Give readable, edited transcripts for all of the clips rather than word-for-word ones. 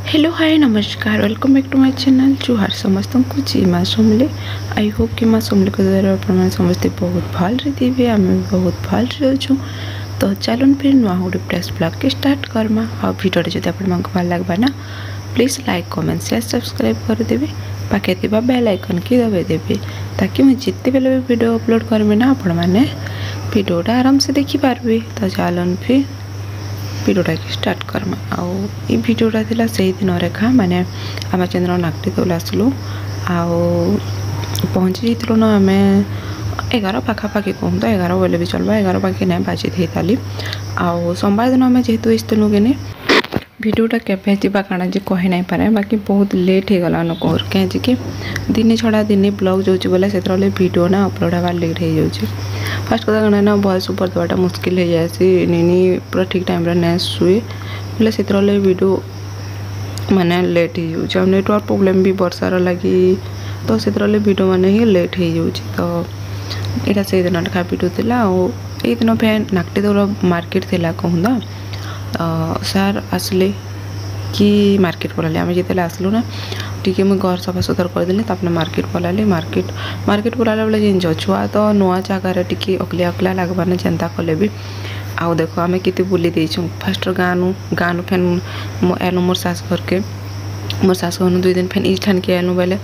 Hello hi नमस्कार welcome back to my channel जुहार समस्त को जी माँ समले आई होप कि माँ समले को द्वारा अपन समस्ते बहुत भल थे आम बहुत भल रोचु तो चलन फिर नुआ गोटे प्रेस ब्लॉग के स्टार्ट करमा आ भिडियो जब आप भल लगवा ना please like comment share subscribe करदेवे पाखे थी बेल आइकन की दबाइदेवे ताकि मुझे जिते बेले भी वीडियो अपलोड करमी ना आपण मैंने वीडियोटा आराम से देखिपारे। तो चलन फिर भिडियोटा की स्टार्ट करमा आउ ये भिडियोटा थिला सही दिन रेखा माने आम चंद्र नाकटी तौल आसलु आउ पहुँची जाइलु ना आम 11 पाखापाखि कहूँ तो 11 बोले भी चलवा 11 पाखे ना बाजी थी ताली आउ सोमवार दिन आम जेहेतु इस्तनु कि भिडियोटा केवे जावा काना जे कही नहीं पारे बाकी बहुत लेट हो गला लोक कहीं कि दिन छड़ा दिन ब्लॉग जो बोले से भिडियो ना अपलोड हबार लेट हो जाऊँगी। फास्ट कथा कण ना वॉइस ऊपर देवाटा मुस्किल हो जाए नीनी पूरा ठीक टाइम ना शुए बोले से वीडियो माने लेट हो जाऊँ नेटवर्क प्रोब्लेम भी वर्षार लगी तो से वीडियो माने ही लेट हो जाऊँ। तो यहाँ से दिन टा भिडियो थिला ये दिन फैन नाकटी दौर मार्केट थिला कहूँ तो सार आसले कि मार्केट पलाली आम जिते आसलु ना टी मुझे घर सफा सुतर करदेली तापर मार्केट पलाली मार्केट पलाला बेले जिन छुआ तो नुआ जगार टी अकलिया अकलिया लगवा ना चिंता कले भी आउ देख आम के बुली देचु फास्ट गाँव फैन एलु मोर सास घर के मोर सास घर 2 दिन फैन ठान के एलु बेले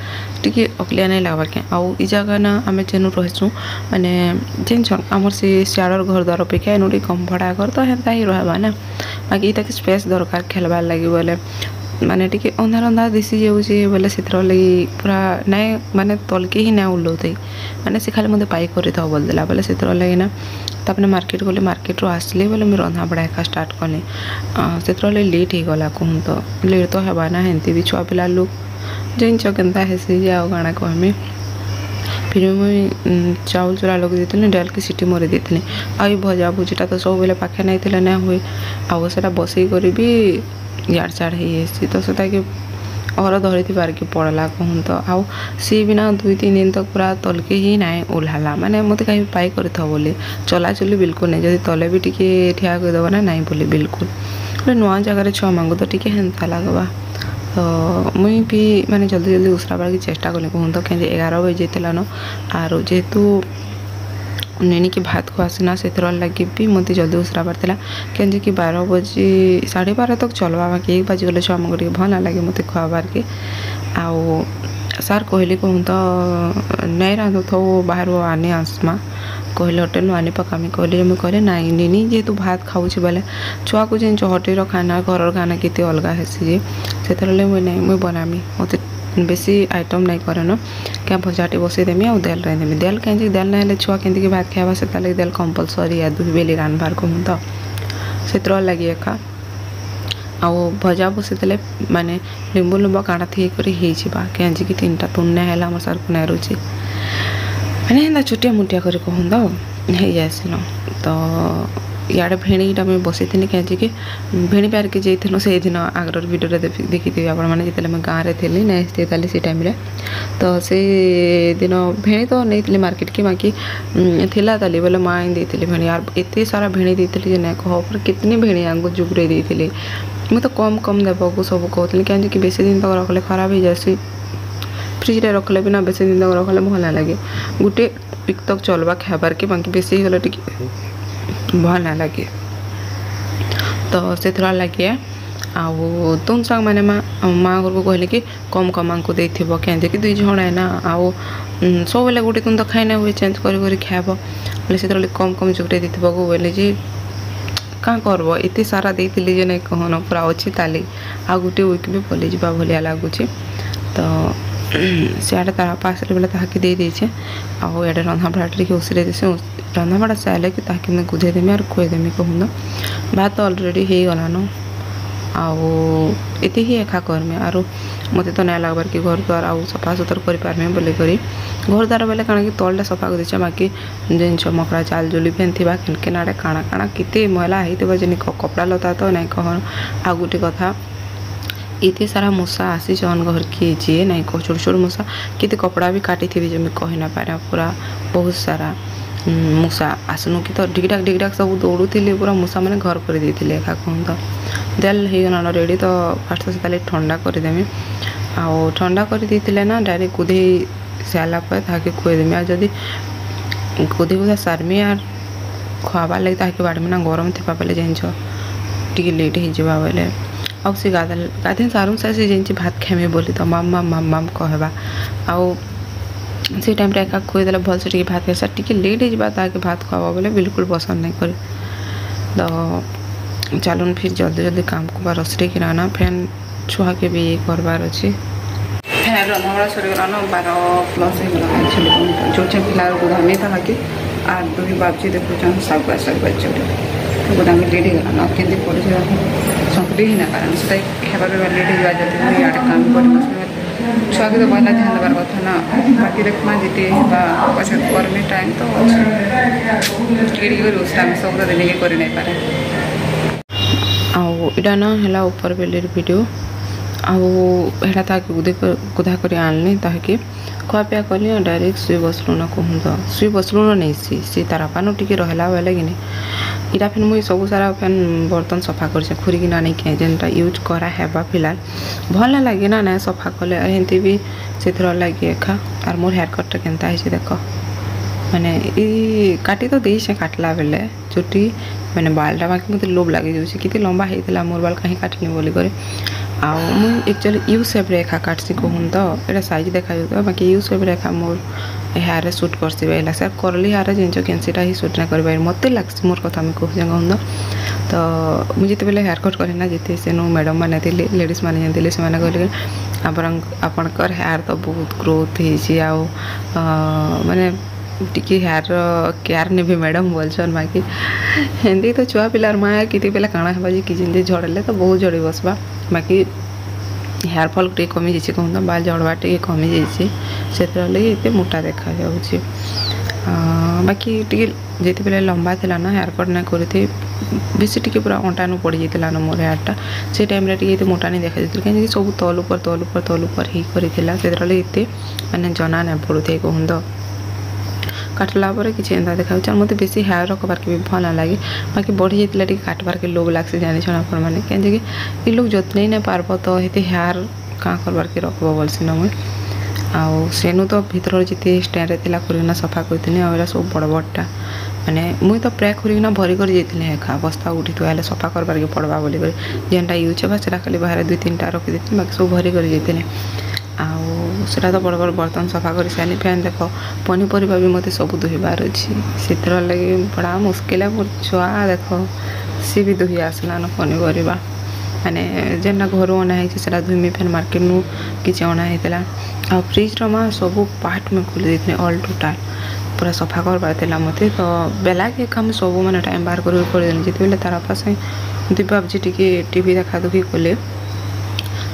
टी अकलिया नहीं लगवा के आउ इ जगह ना आम जेनु रहीसु माने जेन आमर से सियाड़र घर द्वार अपेक्षा एनु कम भड़ा घर तो हेन्ता ही रहबा ना बाकी इटा स्पेस दरकार खेलबार लगी बोले माने टी अंधार अंधार दिशी जाऊँगी बोले से लगी पूरा नाई माने तलके ही ना उल्लौते माने से खाली मत पाई कर बोलदेला बोले से लगी ना तापने मार्केट गले मार्केट रू आसली बोले मुझे रंधा बड़ा एका स्टार्ट कली से लेट हो गला कहूँ तो लेट तो हेबा ना हेंती भी छुआ पिला लोग जिन केन्ता हेसी आउ काଣା कहमी फिर मुझे चाउल चूरा लगे देती डाल की सीटी मरी देती आई भजा भुजीटा तो सब बेले पाखे नहीं ना हुए आउ से बसई कर भी यार चाड़ हो तो से और धरी थी पड़ला कहूँ तो आउ सी भी ना 2-3 दिन तक पूरा तलके ही ना ओह्ला माने मत कहीं पाई कर बोली चलाचुली बिल्कुल नहीं जब तले भी टी ठिया करदेव ना नाई बोली बिल्कुल नुआ जगार छुआ मांगू तो टी हेन्ता लगवा। तो मुई भी माने जल्दी जल्दी उसरा बार की चेष्टा कली कहूँ तो कहीं 11 बजे न आरो जेहेतु नेनी की भात को आसना से लगे भी मत जल्दी उसरा बार कहीं कि 12 बजे 12:30 तक चलवा बाकी 1 बजे गले छुआ को भल ना लगे मत खुआबार के आउ सार कहली कहूँ तो नहीं रांधु थो बाहर आने आसमा कहले होटेल आने पकामी कहली मुझे कहले नाई नीनी जेहेतु भात खाऊँ बोले छुआ को जिन होटेल खाना घर खाना केते अलग हेसी से मुझे बनामी मत बेसी आइटम नहीं करे न क्या भजाटी बसईदेमी आउ देल रांधेमी देल कहीं देल ना छुआ के भात खावा से देल कंपलसरी या 2 बेली रांधबार कहूँ तो से लगी एका आउ भजा बसईदे माने लिंबू लुंब काटा थी कहीं 3टा तुन्ना है आम सार को नहीं रुचि मैंने हेन्ता छुटिया मुटिया कर कहूँ तो हो जासन तो इे भेणीटा मुझे बसई थी कहीं कि भेणी पार के जाइलु से दिन आगर भिडियो देखी थी आप जिते गाँव में थी नेक्स्ट ताली से टाइम तो से दिन भेणी तो नहीं मार्केट की बाकी थिला ताली बोले माँ देती भेणी यार एत सारा भेणी देती ना कह पर कितनी भेणी आगे जुगरे देती मुझे तो कम कम देवाक सब कहती कहीं बेसी दिन तक रखले खराब हो जाए फ्रिज रे रखले भी ना बेसी दिन तक रखले भल ना लगे गोटे वीक तक चलवा खाबार के बाकी बेसी गले टी भल ना लगे। तो से लगे आउ तुम संग मैंने माँ घर को कहले कि कम कम को दे कहीं कि 2 जण है ना आउ सब बेले गोटे तुम तो खाई ना हुए चेंज कर खाब बोले से कम कम जुगटे दे बोले जी क्या करब एत सारा देती जे नहीं कहन पूरा अच्छी ताली आ गोटे वीक भी पलि जा भाया लगुच तो सियाड़े तार पास बेले ताकि दे देचे आउ ये रंधा बड़ा टी उसरे देसे रंधा बड़ा सारे कि ताकि मैं गुधेदेमी और खुएदेमी कहूँ तो भात अलरेडी हो गलान आउ एत ही एका करमी आरो मत तो नहीं लगबार कि घर द्वार आउ सफा सुतर कर बोले करी घर द्वार बेले काଣା कि तलटा सफा कर देचे बाकी जिन मकड़ा चाल जुली फैन थी केन आड़े काଣା काଣା केते मैला होता जिन कपड़ा लता तो नहीं कह आ गोटे कथा इतने सारा मशा आसी घर किए जी नहीं कह छोट छोट मशा कितने कपड़ा भी काटी थी जमी कही ना पारे पूरा बहुत सारा मूषा आसनु कि तो ढिकढाक सब दौड़ुले पूरा मूषा मैंने घर कर देते एका कहूँ तो देल हो रेडी तो फास्ट से ताले ठंडा करदेमी आउ ठंडा कर देते ना डायरेक्ट कुदे सारा पर ताकि खुएदेमी आदि कुदे कुदा सारमी आर खुआबार लगे ताकि बाड़मी ना गरम थी बेले जाइछ टी लेट हो बोले आउ सी गाधे सारू से जाइए भात खाइमी बोली तो माम माम माम कहवा आउ से टाइम एका खुईदे भल से भात खाई टी लेट हो ताकि भात खुआबा बोले बिल्कुल पसंद नहीं करे तो चलून फिर जल्दी जल्दी काम को रसरे कि ना फैन छुआ के भी ये करवार अच्छे फैन रंधाबड़ा सरीगला 12+ होगा जो फिलहाल गोदाम था कि आर दुही बाबजी देखुन सगुआ तो गोदाम लेट होगा केमती पड़े संकटे ही ना कारण से खाबार लेट हो जब इे काम कर छुआ के तो पहला ध्यान देवार कथा ना बाकी देखना जीते पछे कर्मी टाइम तो अच्छे सब तो दिन के कर नहीं पारे आउटा ना है ऊपर बेलर वीडियो आउटा ताकि गुदा कर आनली ताकि खुआपिया कली डायरेक्ट शुई बसलु ना कहूँ तो शुई बसलु ना नहीं सी तार पान टी रहा बेले कि नहीं इटा फिर मुझे सब सारा फैन बर्तन सफा कर खुरिकी ना नहीं जेनटा यूज करा है फिलहाल भल ना लगे ना सफा कले एमती भी से लगे एका आर मोर हेयर कटा केनता है देख माने काटी तो दे काटला बेले चुटी मैंने बालटा बाकी मत लोभ लगे जाऊँगी कितनी लंबा होता मोर बाल कहीं काटनी बोली एक्चुअली यू सेप एका काटसी कहूँ तो यहाँ साइज देखा जाता बाकी यू सेप एका मोर हेयर सुट करसी बेला सर करली हेयर जिन कैंसीटा ही सुट ना कर मत लगे मोर कथा मुझे कहूँ तो मुझे जिते हेयर कट करे ना जिते से मैडम मैंने लेडीज मैंने जाते से कहले आपणकर हेयर तो बहुत ग्रोथ हो माने टी हेयर केयर ने भी मैडम बोलछन बाकी हिंदी तो छुआ पिलार माया किती पेला काଣା हेबा जे कि झड़ले तो बहुत झड़ी बसबा बाकी हेयर फॉल टे कमी जाइए कहूँ तो बाल झड़वा टे कमी जाइए से लगे मोटा देखा जाऊँगी बाकी टी जिते बेले लंबा थिला ना हेयर कट ना करते बेसी टी पूरा अंटानु पड़ जाता ना मोर हेयरटा से टाइम टे मोटा नहीं देखा जाता कहीं सब तल ऊपर ही करता से मैंने जना ना पड़ुथे कहूँ तो काटला किसी एंता देखा मत बेसी हेयर रखबार के भी भल लगे बाकी बढ़ी जाता काटबार के लोभ लगे जानी मैंने कहीं लोग जत्न ही नहीं पार्ब तो ये हेयर क्या करबार के रखब बोलसी न मुई आउ सेनु तो भीतर जिते स्टैंड थी खुरीना सफा करती आला सब बड़ बड़टा माने मुई तो प्राय खुरीना भरी कर जाइए एका बस्ता उठी तो सफा करबार के पड़वा बोली जेनटा यूज है से खाली बाहर 2-3टा रखी बाकी सब भरी कर जाइए आउटा तो बड़ बड़ बर्तन सफा कर सारी फैन देख पनीपरिया भी मत सब दुहबार अच्छी से लगे बड़ा मुस्किल है मोर छुआ देख सी भी दुही आसला न पनीपरिया माने जेना घर अना है धुमी फैन मार्केट नु किसी अना होता आ फ्रिज रमा सब पार्ट में खोली देते ऑल टोटाल पूरा सफा करवार मत तो बेला के काम सब मैंने टाइम बाहर कर जिते तार पास दीपाबजी टी टीवी देखा दुखी कले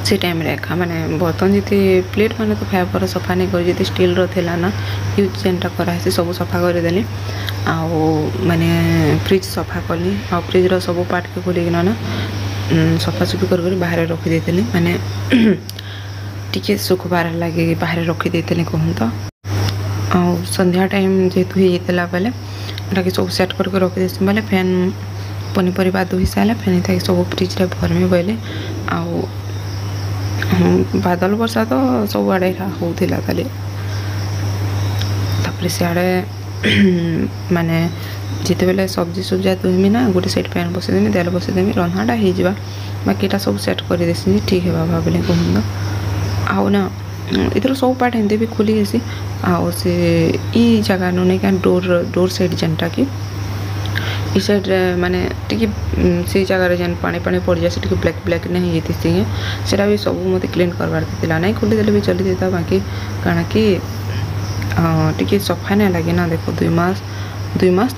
से टाइम एका मैंने बर्तन जी प्लेट मैंने तो खाया पर सफा नहीं कर जी स्टील रा ना यूज जेनटा कराई सब सफा करदेली आने फ्रिज सफा कली आ फ्रिज सब पार्ट के खोलिकिना ना सफासफी कर बाहर रखी देती माने टी सुखबार लगे बाहर रखी देती कहूँ तो संध्या टाइम जेहेतु होता बेले एटा सब सेट करके रखी देसी बेले फैन पनीपरिया दुही सारे फैन था सब फ्रिज रे भरमी बोले आउ बादल वर्षा तो सब आड़े होता खाली तापर सियाड़े माने जिते बेले सब्जी सुब्जा दुहमी ना गोटे साइड पैन बसईदेमी तेल बसईदेमी रंधाटा हो बाकी सब सेट कर देसी ठीक है भाविले कहूँ तो आउ ना इधर सब पार्ट एमती भी खोली जासी आउ से ई जगह नु नहीं डोर साइड जेनटा कि ई साइड माने टी से जगह जेन पानी पानी पड़ जाए टी ब्लैक ब्लैक नहीं होती से भी सब मत क्लीन करवार था नहीं खोलीदे भी चली जाता बाकी कण कि टी सफा नहीं लगे ना देखो 2 मास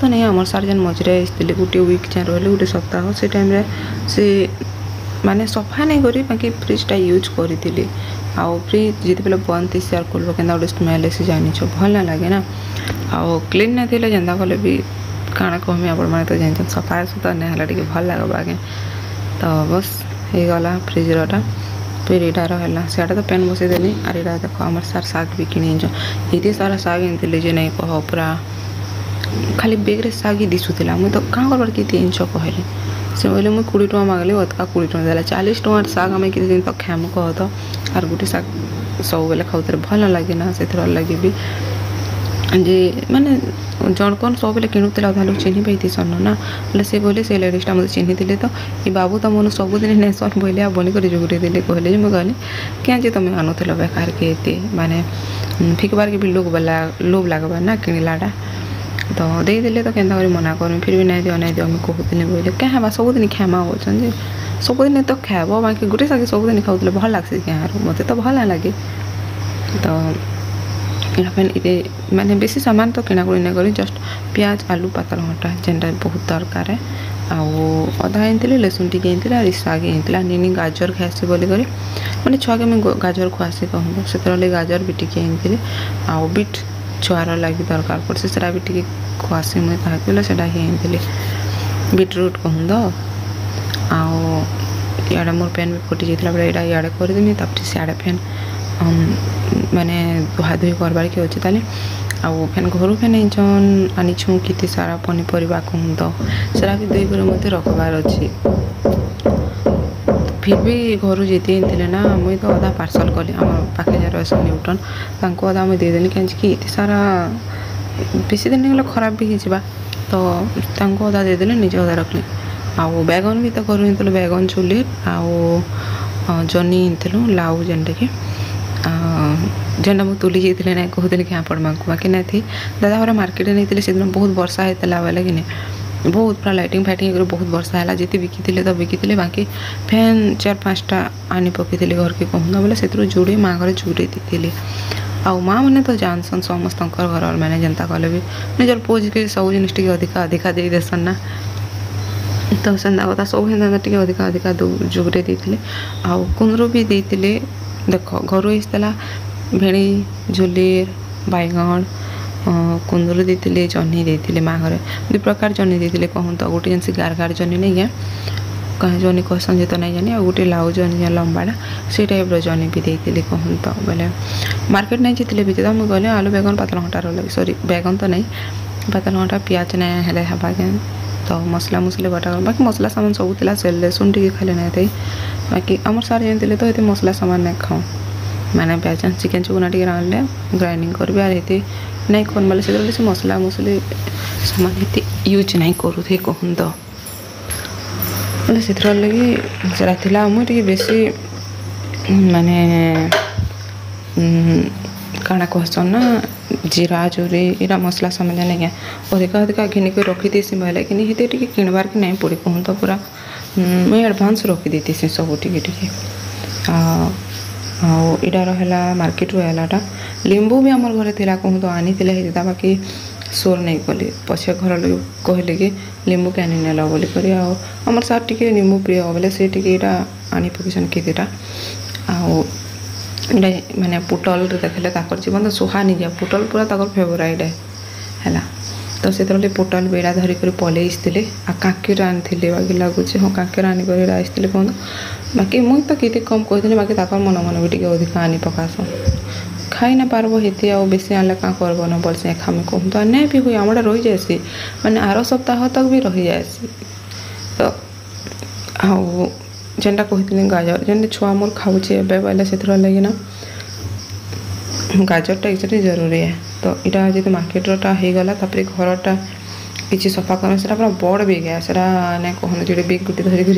तो नहीं आमर सार जेन मझे आसती गोटे वीक जाए रही गोटे सप्ताह से टाइम से माने सफा नहीं करी बाकी फ्रिजटा यूज करी आउ फ्रिज जिते बेले बंद थी सेयार खोल के गोटे स्मेल से जानी भल ना लगे ना आउ क्लीन नहीं थे जेनता कले भी काଣା कहमी आप तो जान सफा सुतरा नहीं है टी भल लगे आगे तो बस हो गला फ्रिजरटा फिर यहाँ रहा सीटा तो पैन बसईदेली आर यहाँ देख आम सार शाग भी किणी ये सारा शाग एमती नहीं कह पूरा खाली बेग्रे शाग ही दिशुला मुझे तो क्या करबार कि इंच कहली से बोले मुझे 20 टଙ୍କା मागली अतका 20 टଙ୍କା देला 40 टଙ୍କାର शाग आम कि दिन तो खामु कह तो आर गोटे शाग सब बेले खाऊे भल लगे ना से लगे भी जे माने जन कौन सब बेले किणुला अधा लोग चिन्ह पाई सन ना बोले से बोले से लेडीजटा मतलब चिन्ह थे तो ये बाबू तो मन सबुदिन नेसन बोले आ बनी कर जुगुटे देले कहले मुझे कहली क्या जे तुम आनुल बेकार के माने फिकबार के भी लोभ लगवा ना किणलाटा तो देदेले तो केन्ता कर मना कर फिर भी नहीं दियो मुझे कहते बोले क्या हाँ सबुदिन खेमा बोलछन जे सबुदिन तो खाब बाकी गोटे शाग सबुदिन खाऊे भल लगे क्या मत तो भल ना लगे तो ये माने बेसी सामान तो किणाकुड़ी नहीं करी जस्ट प्याज आलू पातल घंटा जेनटा बहुत दरकार है आउ अधा आनी लसुन टी आनी शाग आनी नी गाजर खासी बोली करी मैंने छुआ के मुझे गाजर खुआसी कहूँ से गाजर भी टी आनी आउ बीट छुआर लगे दरकार पड़े से भी टी खुआसी मुझे कहूँ से आनी बीटरूट कहूँ तो आउ इे मोर पेन भी फुटी जाता बेले यहाँ इे करदेमी तापर सियाड़े फैन माने धुआ धुई करबार के अच्छे ताले आउ फैन घर फैन इंचन आनी छू कितने सारा पनीपरिया कहूँ तो सारा भी धुई कर मत रखबार अच्छी फिर भी घर जीते थे ना मुझे तो अधा पार्सल कली आम पाखे जार न्यूटन तांको अधा मुझे देदेनी कहीं सारा बेसी दिन गला खराब भी हो तो तांको अधा देदेले निजे अधा रखली आउ बैगन भी तो करूँ बैगन चुली आउ जनी थी लाउ जेनटा कि जेनटा मुझे तुली जाते ना कहते क्या पड़मा बाकी नहीं थी दादा हमारे मार्केट नहीं थे से दिन बहुत वर्षा होता बोले कि नहीं बहुत पूरा लाइटिंग फाइटिंग बहुत वर्षा है जी बिकी तो बिकी बाकी फैन 4-5टा आनी पकई घर के कहूँ बोले से जोड़े माँ घर जोड़े दी आउ माँ मैंने तो जानसन समस्त घर मैंने जनता कले भी निजर पोज के सब जिन अधिका अधिका दे देसन ना तो सेंदा कथा सब हिंदा टे अधिका अधिका जुगरे देते आउ कुंदरू भी देते देख घर आसला भेड़ी झुलीर बैगन कुंदरू देते जह्नी देते माँ घर 2 प्रकार जह्नी देते कहूँ तो गोटे जिनस गार गार जह्नी नहीं क्या कहीं जह्नी कहसन जे तो नहीं जानी आ गोटे लाउ जह्नी लंबाड़ा से टाइप जह्नी भी देते कहूँ तो बोले मार्केट नहीं जीते भी तो मुझे कहले आलू बैगन पातल घंटार लगे सॉरी बैगन तो नहीं पातल घंटा पियाज नहीं हेले हवा के तो मसला मुसले बटा बाकी मसला सामान सब थी से लसुन टी खाली नहीं थी बाकी आम सार जेन तो ये मसला सामान नहीं खाऊँ मैंने प्याज चिकेन चुना टी रांधले ग्राइंडिंग करी आर ये नहीं कौन बोले से मसला मुसली सामान ये यूज नहीं करूँ कहूँ तो बोले से लगे मुझे बेसी माने काଣା कहसन ना जीरा जोरी इरा मसला सामान नहीं क्या अधिका अधिका घिनिक रखी सी बोले कि नहीं टी किणबार के नहीं पड़े कहूँ तो पूरा मुझे एडभांस रखी देती सब टी इटा रहा मार्केट रहा लिंबू भी आम घर थी कहूँ तो आनी होता बाकी सोर नहीं कली पछे घर लोग कहले कि लिंबू क्या नेल बोली कर आम सार टी निंबू प्रिय बोले से आनी पकईसन केतेटा आउ माने पुटल देखले जीवन तो सुहा नहीं जा पुटल पूरा फेवराइट है तो से पुटल बेड़ा धरिक पलि आ कांकेर आनी बाकी लगुच हाँ कांकेर आनी आसते कहूँ बाकी मुझे तो कितने कम कहती बाकी मन मन भी टे अधिक आनी पकास खाई ना पार्ब हेती आ बेसी आने क्या करब न बोलसे खामे कहूँ तो नहीं भी हुए आमटा रही जाएसी मैंने आर सप्ताह तक भी रही जाएसी तो आउ जेनटा कहते गाजर जेन छुआ मोर खाऊे बोले से लगे ना गाजरटा एक्चुअली जरूरी है तो यहाँ जी मार्केटरटा होगला घरटा किसी सफा कर पूरा बड़ बेग है सरा ना कहूँ जो बेग गोटे धरिक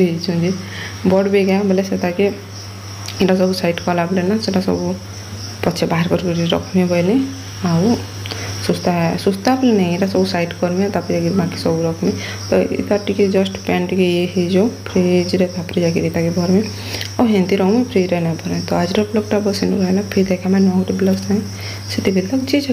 बड़ बेग है बोले से यहाँ सब साइड कला बेले ना से सब पचे बाहर कर रखमी बोले आउ सुस्ता बोले नहीं यहाँ सब साइड करमी बाकी सब रखमी तो इधर टी जस्ट पैन टी ये हो फ्रिज्रे जाके भरमी और हेंती रही फ्रिज्रे नहीं भरमी तो आज ब्लॉगटा बस रहा फिर देखा मैं नौ गोटे ब्लॉग से जी